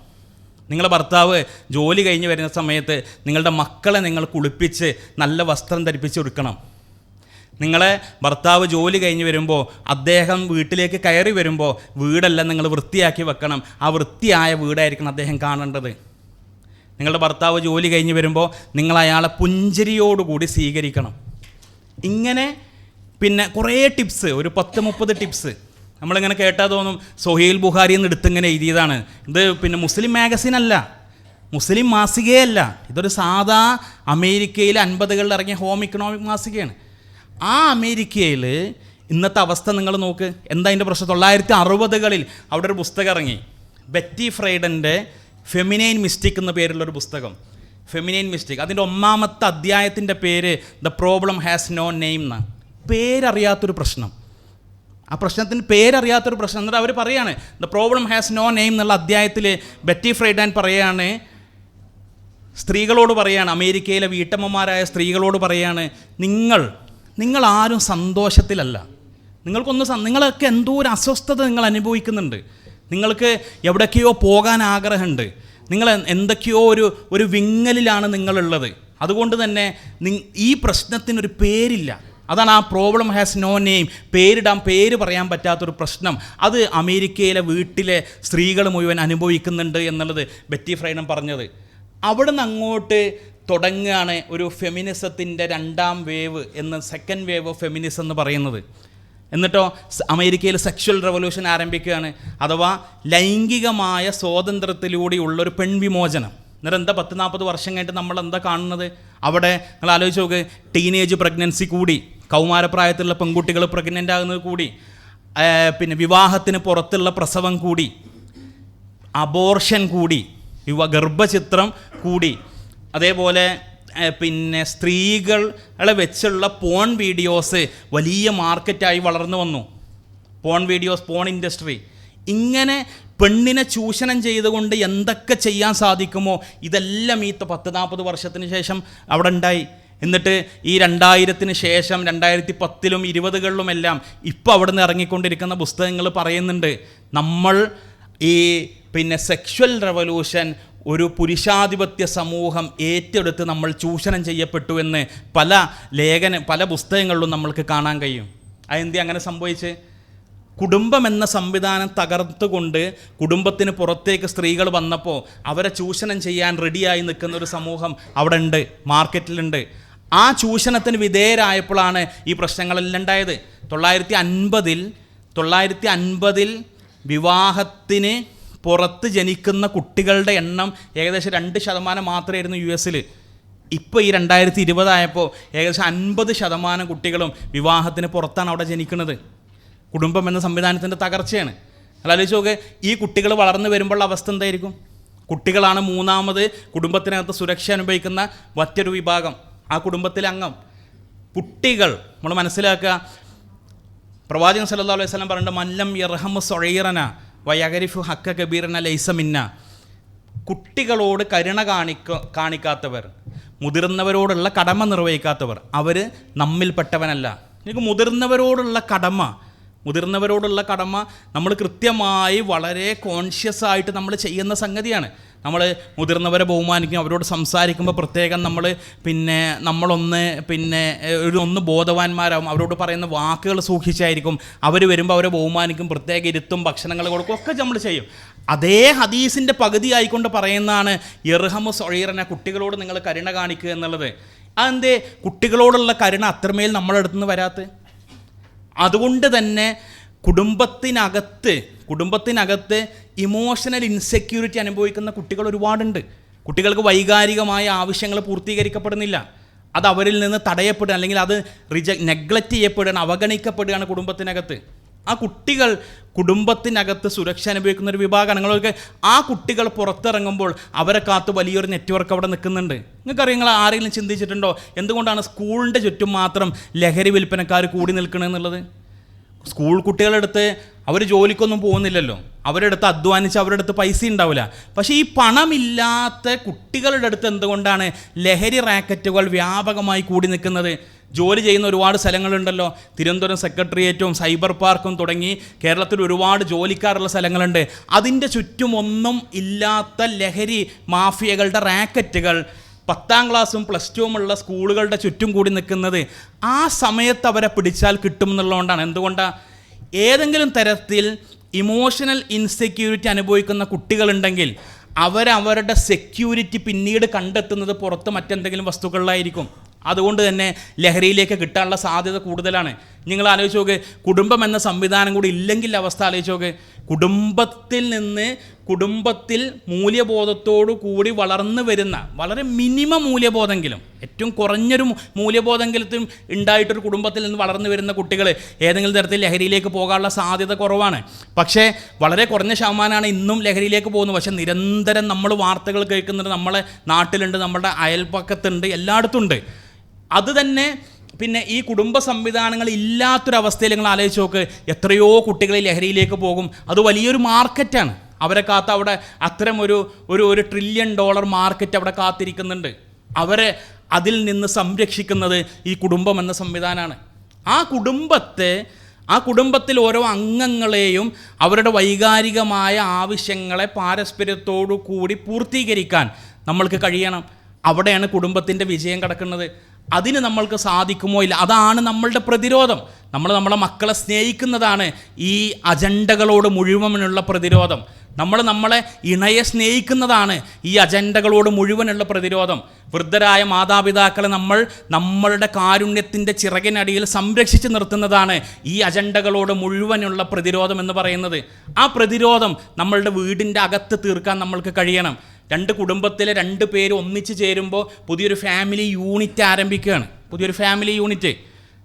നിങ്ങളുടെ ഭർത്താവ് ജോലി കഴിഞ്ഞ് വരുന്ന സമയത്ത് നിങ്ങളുടെ മക്കളെ നിങ്ങൾ കുളിപ്പിച്ച് നല്ല വസ്ത്രം ധരിപ്പിച്ച് കൊടുക്കണം. നിങ്ങളെ ഭർത്താവ് ജോലി കഴിഞ്ഞ് വരുമ്പോൾ അദ്ദേഹം വീട്ടിലേക്ക് കയറി വരുമ്പോൾ വീടെല്ലാം നിങ്ങൾ വൃത്തിയാക്കി വെക്കണം. ആ വൃത്തിയായ വീടായിരിക്കണം അദ്ദേഹം കാണേണ്ടത്. നിങ്ങളുടെ ഭർത്താവ് ജോലി കഴിഞ്ഞ് വരുമ്പോൾ നിങ്ങൾ അയാളെ പുഞ്ചിരിയോടുകൂടി സ്വീകരിക്കണം. ഇങ്ങനെ കുറേ ടിപ്സ്, ഒരു 10-30 ടിപ്സ് നമ്മളിങ്ങനെ കേട്ടാൽ തോന്നും സൊഹീൽ ബുഖാരിയിൽ നിന്ന് എടുത്തിങ്ങനെ എഴുതിയതാണ്. ഇത് മുസ്ലിം മാഗസിൻ അല്ല, മുസ്ലിം മാസികയല്ല. ഇതൊരു സാധാ അമേരിക്കയിൽ 50കളിൽ ഇറങ്ങിയ ഹോം ഇക്കണോമിക് മാസികയാണ്. ആ അമേരിക്കയിൽ ഇന്നത്തെ അവസ്ഥ നിങ്ങൾ നോക്ക്, എന്താ അതിൻ്റെ പ്രശ്നം? 1960-കളിൽ അവിടെ ഒരു പുസ്തകം ഇറങ്ങി, ബെറ്റി ഫ്രൈഡൻ്റെ ഫെമിനൈൻ മിസ്റ്റേക്ക് എന്ന പേരുള്ളൊരു പുസ്തകം. ഫെമിനൈൻ മിസ്റ്റേക്ക്, അതിൻ്റെ 1-ാമത്തെ അധ്യായത്തിൻ്റെ പേര് the problem has no name എന്നാണ്. പേരറിയാത്തൊരു പ്രശ്നം, ആ പ്രശ്നത്തിന് പേരറിയാത്തൊരു പ്രശ്നം. എന്നിട്ട് അവർ പറയാണ് the problem has no name എന്നുള്ള അധ്യായത്തിൽ ബെറ്റി ഫ്രൈഡൻ പറയാണ്, സ്ത്രീകളോട് പറയാണ്, അമേരിക്കയിലെ വീട്ടമ്മമാരായ സ്ത്രീകളോട് പറയാണ്, നിങ്ങൾ ആരും സന്തോഷത്തിലല്ല, നിങ്ങളൊക്കെ എന്തോ ഒരു അസ്വസ്ഥത നിങ്ങൾ അനുഭവിക്കുന്നുണ്ട്, നിങ്ങൾക്ക് എവിടേക്കെയോ പോകാൻ ആഗ്രഹമുണ്ട്, നിങ്ങൾ എന്തൊക്കെയോ ഒരു വിങ്ങലിലാണ് നിങ്ങളുള്ളത്. അതുകൊണ്ട് തന്നെ ഈ പ്രശ്നത്തിനൊരു പേരില്ല. അതാണ് ആ പ്രോബ്ലം ഹാസ് നോ നെയിം, പേര് പറയാൻ പറ്റാത്തൊരു പ്രശ്നം. അത് അമേരിക്കയിലെ വീട്ടിലെ സ്ത്രീകൾ മുഴുവൻ അനുഭവിക്കുന്നുണ്ട് എന്നുള്ളത് ബെറ്റി ഫ്രൈഡൻ പറഞ്ഞത്. അവിടെ നിന്ന് അങ്ങോട്ട് തുടങ്ങുകയാണ് ഒരു ഫെമിനിസത്തിൻ്റെ 2ാം wave second wave of feminism എന്ന് പറയുന്നത്. എന്നിട്ടോ അമേരിക്കയിൽ സെക്ഷൽ റെവല്യൂഷൻ ആരംഭിക്കുകയാണ്, അഥവാ ലൈംഗികമായ സ്വാതന്ത്ര്യത്തിലൂടെയുള്ളൊരു പെൺവിമോചനം. എന്നിട്ട് എന്താ 10-40 വർഷം കഴിഞ്ഞിട്ട് നമ്മൾ എന്താ കാണുന്നത്? അവിടെ നിങ്ങൾ ആലോചിച്ച് നോക്ക്, ടീനേജ് പ്രഗ്നൻസി കൂടി, കൗമാരപ്രായത്തിലുള്ള പെൺകുട്ടികൾ പ്രഗ്നൻ്റ് ആകുന്നത് കൂടി, പിന്നെ വിവാഹത്തിന് പുറത്തുള്ള പ്രസവം കൂടി, അബോർഷൻ കൂടി, ഗർഭചിത്രം കൂടി, അതേപോലെ പിന്നെ സ്ത്രീകളെ വെച്ചുള്ള പോൺ വീഡിയോസ് വലിയ മാർക്കറ്റായി വളർന്നു വന്നു. Porn videos, porn industry. ഇങ്ങനെ പെണ്ണിനെ ചൂഷണം ചെയ്തുകൊണ്ട് എന്തൊക്കെ ചെയ്യാൻ സാധിക്കുമോ ഇതെല്ലാം ഈ 10-40 വർഷത്തിന് ശേഷം അവിടെ ഉണ്ടായി. എന്നിട്ട് ഈ 2000-ന് ശേഷം 2010-ലും 20-കളിലുമെല്ലാം ഇപ്പോൾ അവിടെ നിന്ന് ഇറങ്ങിക്കൊണ്ടിരിക്കുന്ന പുസ്തകങ്ങൾ പറയുന്നുണ്ട്, നമ്മൾ ഈ പിന്നെ സെക്ഷൽ റെവല്യൂഷൻ ഒരു പുരുഷാധിപത്യ സമൂഹം ഏറ്റെടുത്ത് നമ്മൾ ചൂഷണം ചെയ്യപ്പെട്ടു എന്ന് പല പുസ്തകങ്ങളിലും നമ്മൾക്ക് കാണാൻ കഴിയും. അതെന്തി അങ്ങനെ സംഭവിച്ച്? കുടുംബം എന്ന സംവിധാനം തകർത്തുകൊണ്ട് കുടുംബത്തിന് പുറത്തേക്ക് സ്ത്രീകൾ വന്നപ്പോൾ അവരെ ചൂഷണം ചെയ്യാൻ റെഡിയായി നിൽക്കുന്ന ഒരു സമൂഹം അവിടെ ഉണ്ട്, മാർക്കറ്റിലുണ്ട്. ആ ചൂഷണത്തിന് വിധേയരായപ്പോഴാണ് ഈ പ്രശ്നങ്ങളെല്ലാം ഉണ്ടായത്. 1950-ൽ വിവാഹത്തിന് പുറത്ത് ജനിക്കുന്ന കുട്ടികളുടെ എണ്ണം ഏകദേശം 2% മാത്രമായിരുന്നു US-ൽ. ഇപ്പോൾ ഈ 2020 ആയപ്പോൾ ഏകദേശം 50% കുട്ടികളും വിവാഹത്തിന് പുറത്താണ് അവിടെ ജനിക്കുന്നത്. കുടുംബം എന്ന സംവിധാനത്തിൻ്റെ തകർച്ചയാണ്. ആലോചിച്ച് നോക്ക്, ഈ കുട്ടികൾ വളർന്നു വരുമ്പോൾ അവസ്ഥ എന്തായിരിക്കും? കുട്ടികളാണ് 3ാമത് കുടുംബത്തിനകത്ത് സുരക്ഷ അനുഭവിക്കുന്ന മറ്റൊരു വിഭാഗം, ആ കുടുംബത്തിലെ അംഗം. കുട്ടികൾ നമ്മൾ മനസ്സിലാക്കുക, പ്രവാചകൻ സല്ലല്ലാഹു അലൈഹി വസല്ലം പറഞ്ഞിട്ട് മല്ലം യർഹമു സഗീറന വയഗരിഫു ഹക്ക കബീറന ലൈസ മിന്ന. കുട്ടികളോട് കരുണ കാണിക്കാത്തവർ, മുതിർന്നവരോടുള്ള കടമ നിർവഹിക്കാത്തവർ, അവർ നമ്മിൽപ്പെട്ടവനല്ല. എനിക്ക് മുതിർന്നവരോടുള്ള കടമ നമ്മൾ കൃത്യമായി വളരെ കോൺഷ്യസ് ആയിട്ട് നമ്മൾ ചെയ്യുന്ന സംഗതിയാണ്. നമ്മൾ മുതിർന്നവരെ ബഹുമാനിക്കും, അവരോട് സംസാരിക്കുമ്പോൾ പ്രത്യേകം നമ്മളൊന്ന് ബോധവാന്മാരാകും, അവരോട് പറയുന്ന വാക്കുകൾ സൂക്ഷിച്ചായിരിക്കും, അവർ വരുമ്പോൾ അവരെ ബഹുമാനിക്കും, പ്രത്യേക ഇരുത്തും, ഭക്ഷണങ്ങൾ കൊടുക്കും, ഒക്കെ നമ്മൾ ചെയ്യും. അതേ ഹദീസിൻ്റെ പകുതി ആയിക്കൊണ്ട് പറയുന്നതാണ് യർഹമു സഗീറന, കുട്ടികളോട് നിങ്ങൾ കരുണ കാണിക്കുക എന്നുള്ളത്. അതെന്തേ കുട്ടികളോടുള്ള കരുണ അത്രമേൽ നമ്മുടെ അടുത്ത് നിന്ന് വരാത്ത? അതുകൊണ്ട് തന്നെ കുടുംബത്തിനകത്ത് ഇമോഷണൽ ഇൻസെക്യൂരിറ്റി അനുഭവിക്കുന്ന കുട്ടികൾ ഒരുപാടുണ്ട്. കുട്ടികൾക്ക് വൈകാരികമായ ആവശ്യങ്ങൾ പൂർത്തീകരിക്കപ്പെടുന്നില്ല, അത് അവരിൽ നിന്ന് തടയപ്പെടുക, അല്ലെങ്കിൽ അത് നെഗ്ലക്റ്റ് ചെയ്യപ്പെടുകയാണ്, അവഗണിക്കപ്പെടുകയാണ് കുടുംബത്തിനകത്ത്. ആ കുടുംബത്തിനകത്ത് സുരക്ഷ അനുഭവിക്കുന്ന ഒരു വിഭാഗമാണ്. നിങ്ങൾക്ക് ആ കുട്ടികൾ പുറത്തിറങ്ങുമ്പോൾ അവരെ കാത്ത് വലിയൊരു നെറ്റ്വർക്ക് അവിടെ നിൽക്കുന്നുണ്ട്. നിങ്ങൾക്കറിയാം, നിങ്ങൾ ആരെങ്കിലും ചിന്തിച്ചിട്ടുണ്ടോ എന്തുകൊണ്ടാണ് സ്കൂളിൻ്റെ ചുറ്റും മാത്രം ലഹരി വിൽപ്പനക്കാർ കൂടി നിൽക്കണമെന്നുള്ളത്? സ്കൂൾ കുട്ടികളെടുത്ത് അവർ ജോലിക്കൊന്നും പോകുന്നില്ലല്ലോ, അവരെടുത്ത് അധ്വാനിച്ച് അവരെടുത്ത് പൈസ ഉണ്ടാവില്ല. പക്ഷേ ഈ പണമില്ലാത്ത കുട്ടികളുടെ അടുത്ത് എന്തുകൊണ്ടാണ് ലഹരി റാക്കറ്റുകൾ വ്യാപകമായി കൂടി നിൽക്കുന്നത്? ജോലി ചെയ്യുന്ന ഒരുപാട് സ്ഥലങ്ങളുണ്ടല്ലോ, തിരുവനന്തപുരം സെക്രട്ടേറിയറ്റും സൈബർ പാർക്കും തുടങ്ങി കേരളത്തിൽ ഒരുപാട് ജോലിക്കാരുള്ള സ്ഥലങ്ങളുണ്ട്. അതിൻ്റെ ചുറ്റും ഒന്നും ഇല്ലാത്ത ലഹരി മാഫിയകളുടെ റാക്കറ്റുകൾ 10ാം ക്ലാസ്സും +2 ഉള്ള സ്കൂളുകളുടെ ചുറ്റും കൂടി നിൽക്കുന്നത് ആ സമയത്ത് അവരെ പിടിച്ചാൽ കിട്ടും എന്നുള്ളതുകൊണ്ടാണ്. എന്തുകൊണ്ടാണ്? ഏതെങ്കിലും തരത്തിൽ ഇമോഷണൽ ഇൻസെക്യൂരിറ്റി അനുഭവിക്കുന്ന കുട്ടികളുണ്ടെങ്കിൽ അവരവരുടെ സെക്യൂരിറ്റി പിന്നീട് കണ്ടെത്തുന്നത് പുറത്ത് മറ്റെന്തെങ്കിലും വസ്തുക്കളിലായിരിക്കും. അതുകൊണ്ട് തന്നെ ലഹരിയിലേക്ക് കിട്ടാനുള്ള സാധ്യത കൂടുതലാണ്. നിങ്ങൾ ആലോചിച്ച് നോക്ക്, കുടുംബം എന്ന സംവിധാനം കൂടി ഇല്ലെങ്കിൽ അവസ്ഥ ആലോചിച്ച് നോക്ക്. കുടുംബത്തിൽ നിന്ന് കുടുംബത്തിൽ മൂല്യബോധത്തോടു കൂടി വളർന്നു വരുന്ന വളരെ മിനിമം മൂല്യബോധമെങ്കിലും ഏറ്റവും കുറഞ്ഞൊരു മൂല്യബോധമെങ്കിലും ഉണ്ടായിട്ടൊരു കുടുംബത്തിൽ നിന്ന് വളർന്നു വരുന്ന കുട്ടികൾ ഏതെങ്കിലും തരത്തിൽ ലഹരിയിലേക്ക് പോകാനുള്ള സാധ്യത കുറവാണ്. പക്ഷേ വളരെ കുറഞ്ഞ ശതമാനമാണ് ഇന്നും ലഹരിയിലേക്ക് പോകുന്നത്. പക്ഷേ നിരന്തരം നമ്മൾ വാർത്തകൾ കേൾക്കുന്നുണ്ട്, നമ്മളെ നാട്ടിലുണ്ട്, നമ്മുടെ അയൽപ്പക്കത്തുണ്ട്, എല്ലായിടത്തും ഉണ്ട്. അത് തന്നെ പിന്നെ ഈ കുടുംബ സംവിധാനങ്ങൾ ഇല്ലാത്തൊരവസ്ഥയിൽ നിങ്ങൾ ആലോചിച്ച് നോക്ക്, എത്രയോ കുട്ടികൾ ലഹരിയിലേക്ക് പോകും. അത് വലിയൊരു മാർക്കറ്റാണ്. അവരെ കാത്ത് അവിടെ അത്തരം ഒരു $1 ട്രില്യൺ മാർക്കറ്റ് അവിടെ കാത്തിരിക്കുന്നുണ്ട്. അവരെ അതിൽ നിന്ന് സംരക്ഷിക്കുന്നത് ഈ കുടുംബം എന്ന സംവിധാനമാണ്. ആ കുടുംബത്തിൽ ഓരോ അംഗങ്ങളെയും അവരുടെ വൈകാരികമായ ആവശ്യങ്ങളെ പാരസ്പര്യത്തോടു കൂടി പൂർത്തീകരിക്കാൻ നമ്മൾക്ക് കഴിയണം. അവിടെയാണ് കുടുംബത്തിൻ്റെ വിജയം കിടക്കുന്നത്. അതിന് നമ്മൾക്ക് സാധിക്കുമോ ഇല്ല, അതാണ് നമ്മളുടെ പ്രതിരോധം. നമ്മളെ മക്കളെ സ്നേഹിക്കുന്നതാണ് ഈ അജണ്ടകളോട് മുഴുവനുള്ള പ്രതിരോധം. നമ്മളെ ഇണയെ സ്നേഹിക്കുന്നതാണ് ഈ അജണ്ടകളോട് മുഴുവനുള്ള പ്രതിരോധം. വൃദ്ധരായ മാതാപിതാക്കളെ നമ്മളുടെ കാരുണ്യത്തിൻ്റെ ചിറകിനടിയിൽ സംരക്ഷിച്ച് നിർത്തുന്നതാണ് ഈ അജണ്ടകളോട് മുഴുവനുള്ള പ്രതിരോധം എന്ന് പറയുന്നത്. ആ പ്രതിരോധം നമ്മളുടെ വീടിൻ്റെ അകത്ത് തീർക്കാൻ നമ്മൾക്ക് കഴിയണം. രണ്ട് കുടുംബത്തിലെ 2 പേര് ഒന്നിച്ച് ചേരുമ്പോൾ പുതിയൊരു ഫാമിലി യൂണിറ്റ് ആരംഭിക്കുകയാണ്. പുതിയൊരു ഫാമിലി യൂണിറ്റ്.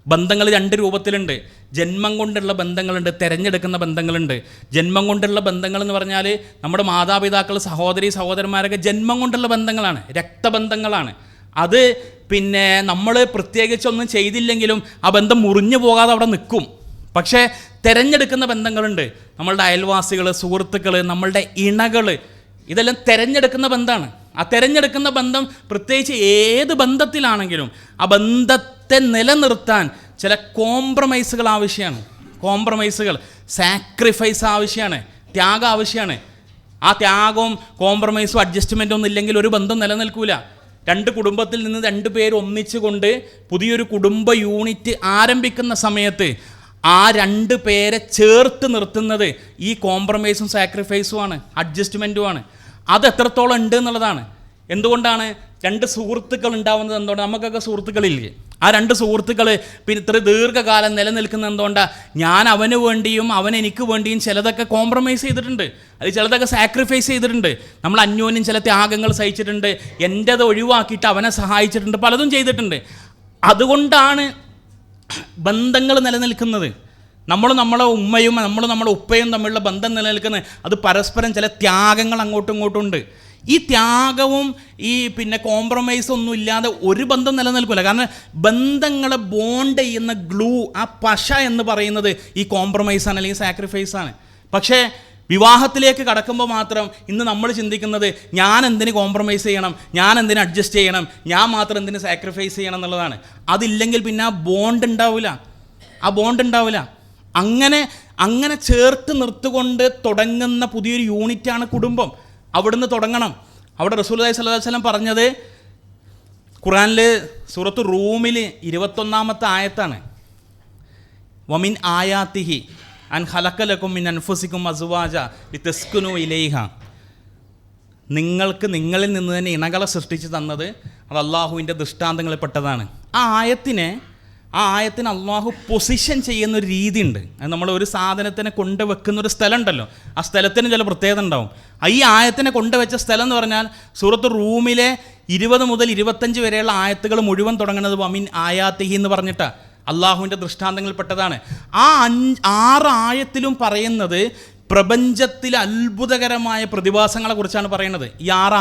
ബന്ധങ്ങൾ 2 രൂപത്തിലുണ്ട്. ജന്മം കൊണ്ടുള്ള ബന്ധങ്ങളുണ്ട്, തിരഞ്ഞെടുക്കുന്ന ബന്ധങ്ങളുണ്ട്. ജന്മം കൊണ്ടുള്ള ബന്ധങ്ങൾ എന്ന് പറഞ്ഞാൽ നമ്മുടെ മാതാപിതാക്കൾ, സഹോദരന്മാരൊക്കെ ജന്മം കൊണ്ടുള്ള ബന്ധങ്ങളാണ്, രക്തബന്ധങ്ങളാണ്. അത് പിന്നെ നമ്മൾ പ്രത്യേകിച്ചൊന്നും ചെയ്തില്ലെങ്കിലും ആ ബന്ധം മുറിഞ്ഞു പോകാതെ അവിടെ നിൽക്കും. പക്ഷേ തിരഞ്ഞെടുക്കുന്ന ബന്ധങ്ങളുണ്ട്. നമ്മളുടെ അയൽവാസികൾ, സുഹൃത്തുക്കൾ, നമ്മളുടെ ഇണകൾ, ഇതെല്ലാം തിരഞ്ഞെടുക്കുന്ന ബന്ധമാണ്. ആ തിരഞ്ഞെടുക്കുന്ന ബന്ധം പ്രത്യേകിച്ച് ഏത് ബന്ധത്തിലാണെങ്കിലും ആ ബന്ധത്തെ നിലനിർത്താൻ ചില കോംപ്രമൈസുകൾ ആവശ്യമാണ്. സാക്രിഫൈസ് ആവശ്യമാണ്, ത്യാഗം ആവശ്യമാണ്. ആ ത്യാഗവും കോംപ്രമൈസും അഡ്ജസ്റ്റ്മെൻറ്റും ഒന്നും ഇല്ലെങ്കിൽ ഒരു ബന്ധം നിലനിൽക്കില്ല. 2 കുടുംബത്തിൽ നിന്ന് 2 പേര് ഒന്നിച്ചുകൊണ്ട് പുതിയൊരു കുടുംബ യൂണിറ്റ് ആരംഭിക്കുന്ന സമയത്ത് ആ 2 പേരെ ചേർത്ത് നിർത്തുന്നത് ഈ കോംപ്രമൈസും സാക്രിഫൈസുമാണ്, അഡ്ജസ്റ്റ്മെൻറ്റുമാണ്. അത് എത്രത്തോളം ഉണ്ട് എന്നുള്ളതാണ്. എന്തുകൊണ്ടാണ് 2 സുഹൃത്തുക്കൾ ഉണ്ടാവുന്നത്? എന്തുകൊണ്ടാണ്? നമുക്കൊക്കെ സുഹൃത്തുക്കളില്ലേ? ആ 2 സുഹൃത്തുക്കൾ പിന്നെ ഇത്ര ദീർഘകാലം നിലനിൽക്കുന്നത് എന്തുകൊണ്ടാണ്? ഞാൻ അവന് വേണ്ടിയും അവൻ എനിക്ക് വേണ്ടിയും ചിലതൊക്കെ കോംപ്രമൈസ് ചെയ്തിട്ടുണ്ട്, അത് ചിലതൊക്കെ സാക്രിഫൈസ് ചെയ്തിട്ടുണ്ട്. നമ്മൾ അന്യോന്യം ചില ത്യാഗങ്ങൾ സഹിച്ചിട്ടുണ്ട്, എൻ്റെത് ഒഴിവാക്കിയിട്ട് അവനെ സഹായിച്ചിട്ടുണ്ട്, പലതും ചെയ്തിട്ടുണ്ട്. അതുകൊണ്ടാണ് ബന്ധങ്ങൾ നിലനിൽക്കുന്നത്. നമ്മളെ ഉമ്മയും നമ്മളെ ഉപ്പയും തമ്മിലുള്ള ബന്ധം നിലനിൽക്കുന്നത് അത് പരസ്പരം ചില ത്യാഗങ്ങൾ അങ്ങോട്ടും ഇങ്ങോട്ടും ഉണ്ട്. ഈ ത്യാഗവും ഈ പിന്നെ കോംപ്രമൈസും ഒന്നും ഇല്ലാതെ ഒരു ബന്ധം നിലനിൽക്കില്ല. കാരണം ബന്ധങ്ങളെ ബോണ്ട് ചെയ്യുന്ന ഗ്ലൂ, ആ പശ എന്ന് പറയുന്നത് ഈ കോംപ്രമൈസാണ് അല്ലെങ്കിൽ സാക്രിഫൈസാണ്. പക്ഷേ വിവാഹത്തിലേക്ക് കടക്കുമ്പോൾ മാത്രം ഇന്ന് നമ്മൾ ചിന്തിക്കുന്നത് ഞാൻ എന്തിന് കോംപ്രമൈസ് ചെയ്യണം, ഞാൻ എന്തിന് അഡ്ജസ്റ്റ് ചെയ്യണം, ഞാൻ മാത്രം എന്തിന് സാക്രിഫൈസ് ചെയ്യണം എന്നുള്ളതാണ്. അതില്ലെങ്കിൽ പിന്നെ ആ ബോണ്ട് ഉണ്ടാവില്ല. അങ്ങനെ ചേർത്ത് നിർത്തുകൊണ്ട് തുടങ്ങുന്ന പുതിയൊരു യൂണിറ്റാണ് കുടുംബം. അവിടുന്ന് തുടങ്ങണം. അവിടെ റസൂലുള്ളാഹി സ്വല്ലല്ലാഹു അലൈഹി വസല്ലം പറഞ്ഞത് ഖുർആനിൽ സൂറത്ത് റൂമിൽ 21-ാമത്തെ ആയത്താണ്. വമിൻ ആയാത്തിഹി അൻ ഖലഖലകും മിൻ അൻഫുസികും അസ്വാജ ലിതസ്കുനു ഇലൈഹ. നിങ്ങൾക്ക് നിങ്ങളിൽ നിന്ന് തന്നെ ഇണകളെ സൃഷ്ടിച്ച് തന്നത് അത് അള്ളാഹുവിൻ്റെ ദൃഷ്ടാന്തങ്ങളിൽപ്പെട്ടതാണ്. ആ ആയത്തിന് അള്ളാഹു പൊസിഷൻ ചെയ്യുന്നൊരു രീതിയുണ്ട്. അത് നമ്മൾ ഒരു സാധനത്തിനെ കൊണ്ടുവെക്കുന്നൊരു സ്ഥലം ഉണ്ടല്ലോ, ആ സ്ഥലത്തിന് ചില പ്രത്യേകത ഉണ്ടാവും. ഈ ആയത്തിനെ കൊണ്ടുവച്ച സ്ഥലം എന്ന് പറഞ്ഞാൽ സൂറത്ത് റൂമിലെ 20 മുതൽ 25 വരെയുള്ള ആയത്തുകൾ മുഴുവൻ തുടങ്ങുന്നത് വമിൻ ആയാത്തിഹി എന്ന് പറഞ്ഞിട്ടാണ്, അള്ളാഹുവിൻ്റെ ദൃഷ്ടാന്തങ്ങളിൽപ്പെട്ടതാണ്. ആ 6 ആയത്തിലും പറയുന്നത് പ്രപഞ്ചത്തിലെ അത്ഭുതകരമായ പ്രതിഭാസങ്ങളെക്കുറിച്ചാണ് പറയുന്നത്. ഈ 6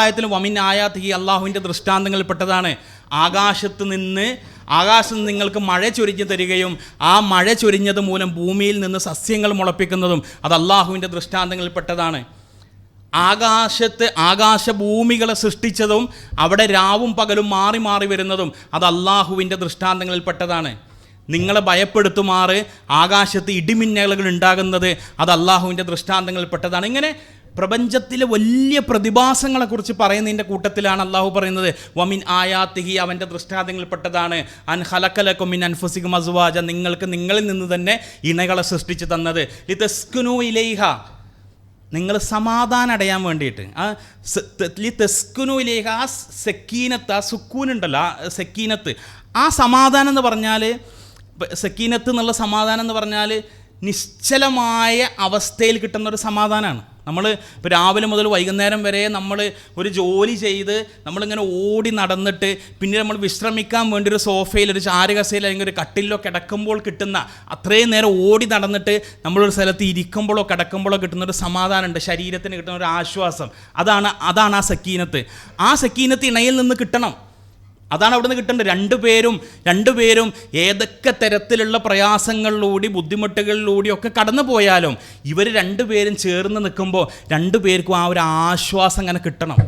ആയത്തിലും വമിൻ ആയാത്തിഹി അള്ളാഹുവിൻ്റെ ദൃഷ്ടാന്തങ്ങളിൽപ്പെട്ടതാണ്. ആകാശത്ത് നിന്ന് നിങ്ങൾക്ക് മഴ ചൊരിഞ്ഞു തരികയും ആ മഴ ചൊരിഞ്ഞത് മൂലം ഭൂമിയിൽ നിന്ന് സസ്യങ്ങൾ മുളപ്പിക്കുന്നതും അത് അള്ളാഹുവിൻ്റെ ദൃഷ്ടാന്തങ്ങളിൽപ്പെട്ടതാണ്. ആകാശഭൂമികളെ സൃഷ്ടിച്ചതും അവിടെ രാവും പകലും മാറി മാറി വരുന്നതും അത് അള്ളാഹുവിൻ്റെ ദൃഷ്ടാന്തങ്ങളിൽപ്പെട്ടതാണ്. നിങ്ങളെ ഭയപ്പെടുത്തുമാറ് ആകാശത്ത് ഇടിമിന്നലുകൾ ഉണ്ടാകുന്നത് അത് അള്ളാഹുവിൻ്റെ ദൃഷ്ടാന്തങ്ങളിൽപ്പെട്ടതാണ്. ഇങ്ങനെ പ്രപഞ്ചത്തിലെ വലിയ പ്രതിഭാസങ്ങളെക്കുറിച്ച് പറയുന്നതിൻ്റെ കൂട്ടത്തിലാണ് അള്ളാഹു പറയുന്നത് വമിൻ ആയാത്തിഹി അവൻ്റെ ദൃഷ്ടാന്തങ്ങളിൽപ്പെട്ടതാണ് അൻ ഖലഖലകും മിൻ അൻഫുസികും അസ്വാജ നിങ്ങൾക്ക് നിങ്ങളിൽ നിന്ന് തന്നെ ഇണകളെ സൃഷ്ടിച്ച് തന്നത് ലിതസ്കുനു ഇലൈഹ നിങ്ങൾ സമാധാനം അടയാൻ വേണ്ടിയിട്ട്. ലിതസ്കുനു ഇലൈഹ ആ സക്കീനത്ത്, ആ സുക്കൂനുണ്ടല്ലോ, ആ സക്കീനത്ത്, ആ സമാധാനം എന്ന് പറഞ്ഞാൽ സക്കീനത്ത് എന്നുള്ള സമാധാനം എന്ന് പറഞ്ഞാൽ നിശ്ചലമായ അവസ്ഥയിൽ കിട്ടുന്ന ഒരു സമാധാനമാണ്. നമ്മൾ ഇപ്പോൾ രാവിലെ മുതൽ വൈകുന്നേരം വരെ നമ്മൾ ഒരു ജോലി ചെയ്ത് നമ്മളിങ്ങനെ ഓടി നടന്നിട്ട് പിന്നെ നമ്മൾ വിശ്രമിക്കാൻ വേണ്ടി ഒരു സോഫയിൽ ഒരു ചാരുകസയിൽ അല്ലെങ്കിൽ ഒരു കട്ടിലോ കിടക്കുമ്പോൾ കിട്ടുന്ന അത്രയും നേരം ഓടി നടന്നിട്ട് നമ്മളൊരു സ്ഥലത്ത് ഇരിക്കുമ്പോഴോ കിടക്കുമ്പോഴോ കിട്ടുന്ന ഒരു സമാധാനമുണ്ട്, ശരീരത്തിന് കിട്ടുന്ന ഒരു ആശ്വാസം. അതാണ് ആ സക്കീനത്ത്. ആ സക്കീനത്ത് ഇണയിൽ നിന്ന് കിട്ടണം. അതാണ് അവിടെ നിന്ന് കിട്ടേണ്ടത്. രണ്ടുപേരും ഏതൊക്കെ തരത്തിലുള്ള പ്രയാസങ്ങളിലൂടെ ബുദ്ധിമുട്ടുകളിലൂടെയൊക്കെ കടന്നു പോയാലും ഇവർ രണ്ടുപേരും ചേർന്ന് നിൽക്കുമ്പോൾ രണ്ടുപേർക്കും ആ ഒരു ആശ്വാസം അങ്ങനെ കിട്ടണം.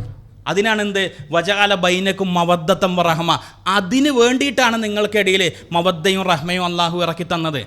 അതിനാണ് എന്ത് വജഅല ബൈനക്കും മവദ്ദത്തം വറഹ്മ. അതിന് വേണ്ടിയിട്ടാണ് നിങ്ങൾക്കിടയിൽ മവദ്ദയും റഹ്മയും അള്ളാഹു ഇറക്കി തന്നത്.